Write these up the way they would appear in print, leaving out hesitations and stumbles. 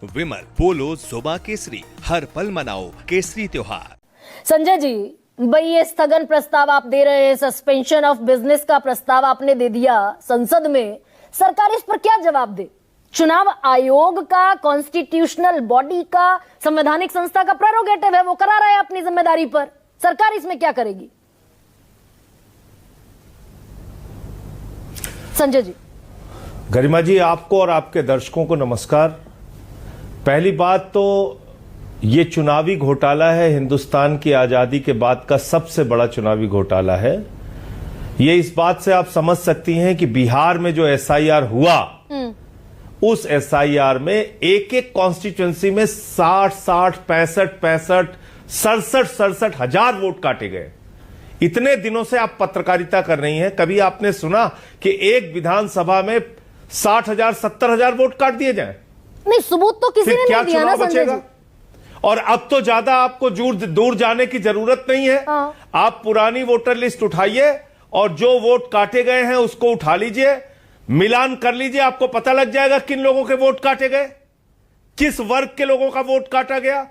विमल पोलो जुबा केसरी, हर पल मनाओ केसरी त्योहार। संजय जी, भाई ये स्थगन प्रस्ताव आप दे रहे हैं, सस्पेंशन ऑफ बिजनेस का प्रस्ताव आपने दे दिया संसद में, सरकार इस पर क्या जवाब दे? चुनाव आयोग का, कॉन्स्टिट्यूशनल बॉडी का, संवैधानिक संस्था का प्रेरोगेटिव है, वो करा रहा है अपनी जिम्मेदारी पर। सरकार इसमें क्या करेगी? संजय जी। गरिमा जी, आपको और आपके दर्शकों को नमस्कार। पहली बात तो ये चुनावी घोटाला है, हिंदुस्तान की आजादी के बाद का सबसे बड़ा चुनावी घोटाला है। ये इस बात से आप समझ सकती हैं कि बिहार में जो एसआईआर हुआ, उस एसआईआर में एक एक कॉन्स्टिट्यूएंसी में 60, 65, 67 हजार वोट काटे गए। इतने दिनों से आप पत्रकारिता कर रही हैं, कभी आपने सुना कि एक विधानसभा में 60,000, 70,000 वोट काट दिए जाएं? नहीं, सबूत तो किसी ने नहीं दिया ना संजय जी। और अब तो ज्यादा आपको दूर जाने की जरूरत नहीं है। आप पुरानी वोटर लिस्ट उठाइए और जो वोट काटे गए हैं उसको उठा लीजिए, मिलान कर लीजिए, आपको पता लग जाएगा किन लोगों के वोट काटे गए, किस वर्ग के लोगों का वोट काटा गया।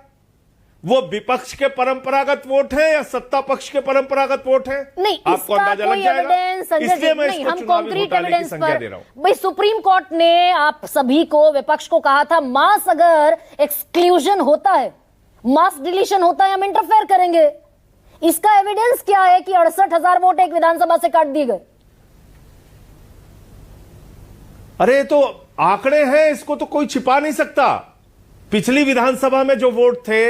वो विपक्ष के परंपरागत वोट है या सत्ता पक्ष के परंपरागत वोट है, नहीं, आपको अंदाजा लग जाएगा। इसलिए मैं इसको चुनावी घोटाले की संज्ञा दे रहा हूं। भाई, सुप्रीम कोर्ट ने आप सभी को, विपक्ष को कहा था, मास अगर एक्सक्लूजन होता है, मास डिलीशन होता है, हम इंटरफेयर करेंगे। इसका एविडेंस क्या है कि 68,000 वोट एक विधानसभा से काट दिए गए? अरे तो आंकड़े हैं, इसको तो कोई छिपा नहीं सकता। पिछली विधानसभा में जो वोट थे,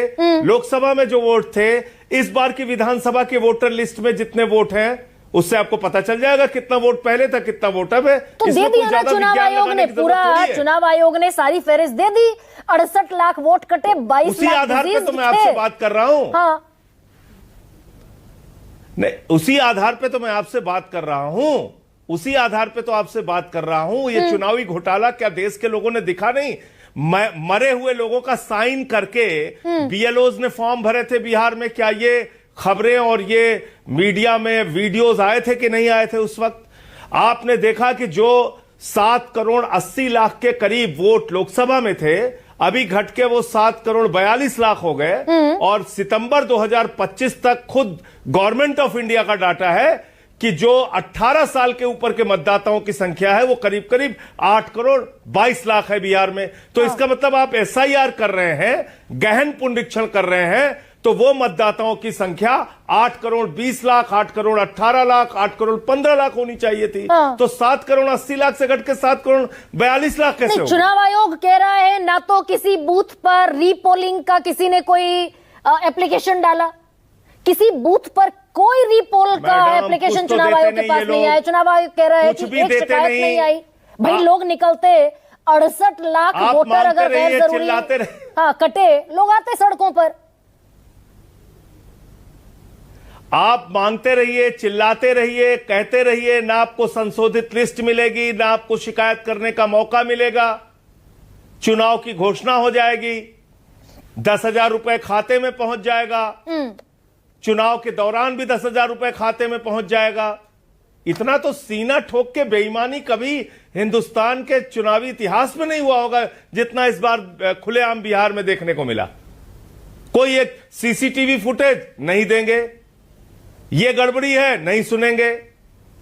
लोकसभा में जो वोट थे, इस बार की विधानसभा के वोटर लिस्ट में जितने वोट हैं, उससे आपको पता चल जाएगा कितना वोट पहले था, कितना वोट अब है। तो दे दिया ना चुनाव आयोग ने, पूरा चुनाव आयोग ने सारी फहरिस्त दे दी। 68 लाख वोट कटे, 22 लाख। उसी आधार पे तो मैं आपसे बात कर रहा हूं। हाँ, नहीं, उसी आधार पे तो मैं आपसे बात कर रहा हूं, उसी आधार पे तो आपसे बात कर रहा हूं। ये चुनावी घोटाला क्या देश के लोगों ने दिखा नहीं? मरे हुए लोगों का साइन करके बीएलओज ने फॉर्म भरे थे बिहार में। क्या ये खबरें और ये मीडिया में वीडियोस आए थे कि नहीं आए थे? उस वक्त आपने देखा कि जो 7 करोड़ 80 लाख के करीब वोट लोकसभा में थे, अभी घट के वो 7 करोड़ 42 लाख हो गए। और सितंबर 2025 तक खुद गवर्नमेंट ऑफ इंडिया का डाटा है कि जो 18 साल के ऊपर के मतदाताओं की संख्या है वो करीब करीब 8 करोड़ 22 लाख है बिहार में। तो इसका मतलब आप एसआईआर कर रहे हैं, गहन पुनरीक्षण कर रहे हैं, तो वो मतदाताओं की संख्या 8 करोड़ 20 लाख, 8 करोड़ 18 लाख, 8 करोड़ 15 लाख होनी चाहिए थी। तो 7 करोड़ 80 लाख से घट के 7 करोड़ 42 लाख कैसे हो? चुनाव आयोग कह रहा है ना तो किसी बूथ पर रीपोलिंग का किसी ने कोई एप्लीकेशन डाला, किसी बूथ पर कोई रीपोल का एप्लीकेशन चुनाव आयोग के पास नहीं आया। चुनाव आयोग कह रहा है कि एक शिकायत नहीं आई। भाई, लोग निकलते, 68 लाख वोटर अगर गैर जरूरी कटे, लोग आते सड़कों पर। आप मांगते रहिए, चिल्लाते रहिए, कहते रहिए, ना आपको संशोधित लिस्ट मिलेगी, ना आपको शिकायत करने का मौका मिलेगा। चुनाव की घोषणा हो जाएगी, 10,000 रुपए खाते में पहुंच जाएगा, चुनाव के दौरान भी 10,000 रुपए खाते में पहुंच जाएगा। इतना तो सीना ठोक के बेईमानी कभी हिंदुस्तान के चुनावी इतिहास में नहीं हुआ होगा जितना इस बार खुलेआम बिहार में देखने को मिला। कोई एक सीसीटीवी फुटेज नहीं देंगे, ये गड़बड़ी है नहीं सुनेंगे।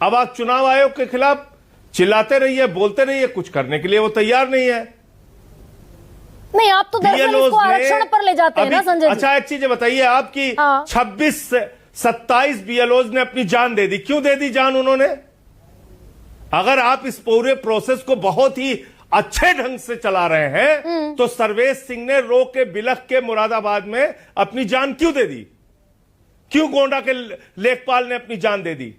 अब आप चुनाव आयोग के खिलाफ चिल्लाते रहिए, बोलते रहिए, कुछ करने के लिए वो तैयार नहीं है। नहीं, आप तो दरअसल इसको आरक्षण पर ले जाते हैं ना संजय जी। अच्छा, एक चीज बताइए, आपकी 26 से 27 बीएलओज ने अपनी जान दे दी। क्यों दे दी जान उन्होंने? अगर आप इस पूरे प्रोसेस को बहुत ही अच्छे ढंग से चला रहे हैं, तो सर्वेश सिंह ने रो के बिलख के मुरादाबाद में अपनी जान क्यों दे दी? क्यों गोंडा के लेखपाल ने अपनी जान दे दी?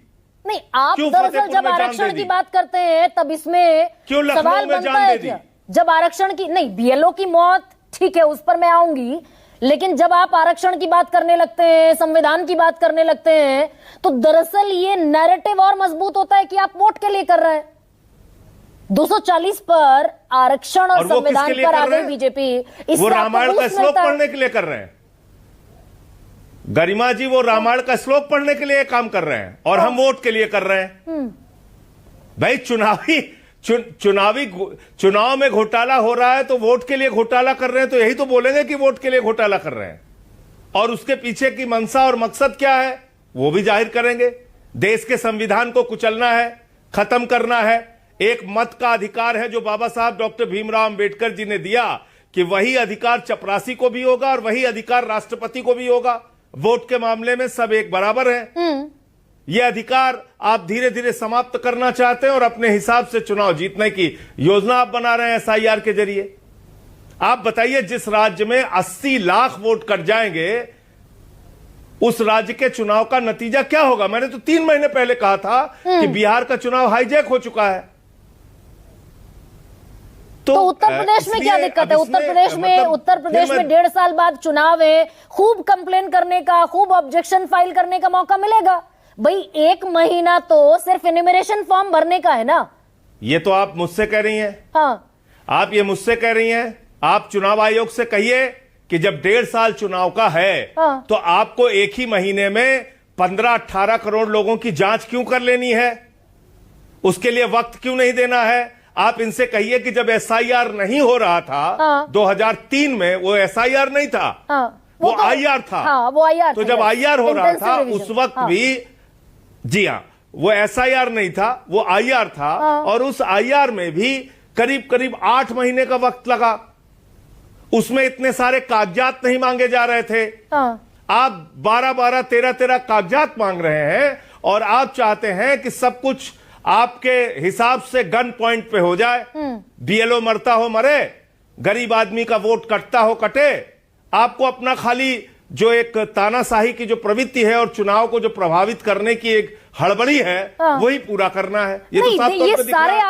नहीं, आप दरअसल जब आरक्षण की बात करते हैं तब इसमें क्यों सवाल बनता है क्या? जब आरक्षण की, नहीं, बीएलओ की मौत ठीक है, उस पर मैं आऊंगी, लेकिन जब आप आरक्षण की बात करने लगते हैं, संविधान की बात करने लगते हैं, तो दरअसल ये नैरेटिव और मजबूत होता है कि आप वोट के लिए कर रहे हैं। 240 पर आरक्षण और संविधान पर आ गई बीजेपी। वो रामायण का श्लोक पढ़ने के लिए कर रहे हैं गरिमा जी, वो रामायण का श्लोक पढ़ने के लिए काम कर रहे हैं और हम वोट के लिए कर रहे हैं। भाई, चुनाव में घोटाला हो रहा है तो वोट के लिए घोटाला कर रहे हैं, तो यही तो बोलेंगे कि वोट के लिए घोटाला कर रहे हैं। और उसके पीछे की मंशा और मकसद क्या है वो भी जाहिर करेंगे। देश के संविधान को कुचलना है, खत्म करना है। एक मत का अधिकार है जो बाबा साहब डॉक्टर भीमराव अंबेडकर जी ने दिया, कि वही अधिकार चपरासी को भी होगा और वही अधिकार राष्ट्रपति को भी होगा। वोट के मामले में सब एक बराबर हैं। यह अधिकार आप धीरे धीरे समाप्त करना चाहते हैं और अपने हिसाब से चुनाव जीतने की योजना आप बना रहे हैं एसआईआर के जरिए। आप बताइए, जिस राज्य में 80 लाख वोट कट जाएंगे उस राज्य के चुनाव का नतीजा क्या होगा? मैंने तो 3 महीने पहले कहा था कि बिहार का चुनाव हाईजैक हो चुका है। तो उत्तर प्रदेश में क्या दिक्कत है? उत्तर प्रदेश में 1.5 साल बाद चुनाव है, खूब कंप्लेन करने का, खूब ऑब्जेक्शन फाइल करने का मौका मिलेगा। भाई 1 महीना तो सिर्फ इन्यूमरेशन फॉर्म भरने का है ना। ये तो आप मुझसे कह रही हैं। हाँ, आप ये मुझसे कह रही हैं। आप चुनाव आयोग से कहिए कि जब 1.5 साल चुनाव का है हाँ, तो आपको एक ही महीने में 15-18 करोड़ लोगों की जांच क्यों कर लेनी है? उसके लिए वक्त क्यों नहीं देना है? आप इनसे कहिए कि जब एसआईआर नहीं हो रहा था हाँ, 2003 में, वो एसआईआर नहीं था, हाँ, वो तो आईआर था। हाँ, वो आईआर तो था, जब आईआर हो रहा था Intensive उस revision, वक्त हाँ, भी, जी हाँ, वो एसआईआर नहीं था, वो आईआर था। हाँ, और उस आईआर में भी करीब करीब 8 महीने का वक्त लगा। उसमें इतने सारे कागजात नहीं मांगे जा रहे थे। हाँ, आप 12-12, 13-13 कागजात मांग रहे हैं और आप चाहते हैं कि सब कुछ आपके हिसाब से गन पॉइंट पे हो जाए। बीएलओ मरता हो मरे, गरीब आदमी का वोट कटता हो कटे। आपको अपना खाली जो एक तानाशाही की जो प्रवृत्ति है और चुनाव को जो प्रभावित करने की एक हड़बड़ी है, हाँ, वही पूरा करना है। ये तो नहीं, साफ तौर ये पे दिख रहा है। सारे